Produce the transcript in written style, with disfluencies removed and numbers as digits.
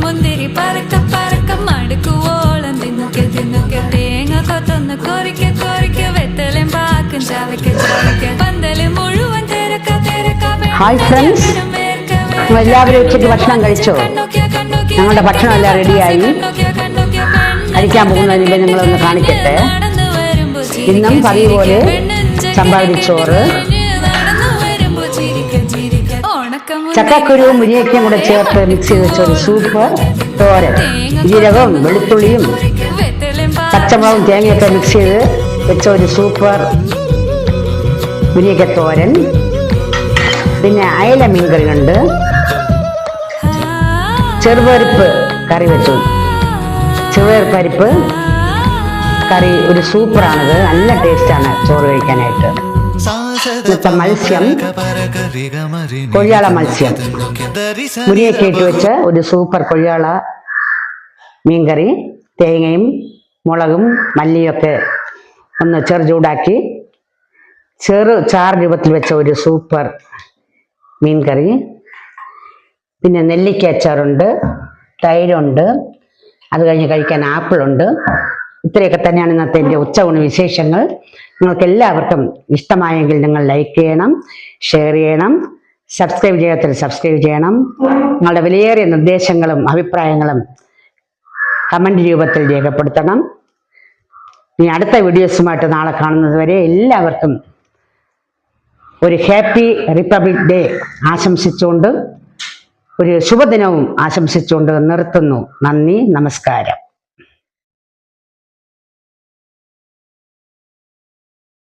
മുന്തിരി പറക്ക പറക്ക മടുക്കുവോളം തിന്നുക്കെ തിന്നുക്കെ തേങ്ങ കൊത്തൊന്ന് കൊറിക്ക കൊറിക്ക വെത്തലും പാക്കും ചവയ്ക്ക ചവയ്ക്ക പന്തല് മുഴുവൻ തിരക്ക തിരക്ക. ഹായ് ഫ്രണ്ട്സ്, എല്ലാവരും ഉച്ചയ്ക്ക് ഭക്ഷണം കഴിച്ചോ? ഞങ്ങളുടെ ഭക്ഷണം എല്ലാം റെഡിയായി. കഴിക്കാൻ പോകുന്നതിന് മുമ്പ് നിങ്ങളൊന്ന് കാണിക്കട്ടെ. ഇന്നും പതിവ് പോലെ ചമ്പാവരിച്ചോറ്, ചക്കക്കുരുവും മുരിങ്ങയ്ക്കും കൂടെ ചേർത്ത് മിക്സ് ചെയ്ത് വെച്ച ഒരു സൂപ്പർ തോരൻ, ജീരകവും വെളുത്തുള്ളിയും പച്ചമുളകും തേങ്ങയൊക്കെ മിക്സ് ചെയ്ത് വെച്ച ഒരു സൂപ്പർ മുരിങ്ങയ്ക്ക തോരൻ, പിന്നെ അയല മീൻകറിയുണ്ട്, ചെറുപരിപ്പ് കറി വെച്ചു. ചെറുപരിപ്പ് കറി ഒരു സൂപ്പറാണിത്, നല്ല ടേസ്റ്റാണ് ചോറ് കഴിക്കാനായിട്ട്. ഇന്നത്തെ മത്സ്യം കൊഴിയാള മത്സ്യം, മുരിങ്ങയ്ക്ക ഇട്ട് വെച്ച ഒരു സൂപ്പർ കൊഴിയാള മീൻകറി, തേങ്ങയും മുളകും മല്ലിയൊക്കെ ഒന്ന് ചെറു ചൂടാക്കി ചെറു ചാറ് രൂപത്തിൽ വെച്ച ഒരു സൂപ്പർ മീൻകറി, പിന്നെ നെല്ലിക്ക അച്ചാറുണ്ട്, തൈരുണ്ട്, അത് കഴിഞ്ഞ് കഴിക്കാൻ ആപ്പിളുണ്ട്. ഇത്രയൊക്കെ തന്നെയാണ് ഇന്നത്തെ എൻ്റെ ഉച്ചയൂണ് വിശേഷങ്ങൾ. നിങ്ങൾക്ക് എല്ലാവർക്കും ഇഷ്ടമായെങ്കിൽ നിങ്ങൾ ലൈക്ക് ചെയ്യണം, ഷെയർ ചെയ്യണം, സബ്സ്ക്രൈബ് ചെയ്യാത്തവർ സബ്സ്ക്രൈബ് ചെയ്യണം. നിങ്ങളുടെ വിലയേറിയ നിർദ്ദേശങ്ങളും അഭിപ്രായങ്ങളും കമൻറ്റ് രൂപത്തിൽ രേഖപ്പെടുത്തണം. ഇനി അടുത്ത വീഡിയോസുമായിട്ട് നാളെ കാണുന്നത് വരെ എല്ലാവർക്കും ഒരു ഹാപ്പി റിപ്പബ്ലിക് ഡേ ആശംസിച്ചുകൊണ്ട്, ഒരു ശുഭദിനവും ആശംസിച്ചുകൊണ്ട് നിർത്തുന്നു. നന്ദി, നമസ്കാരം.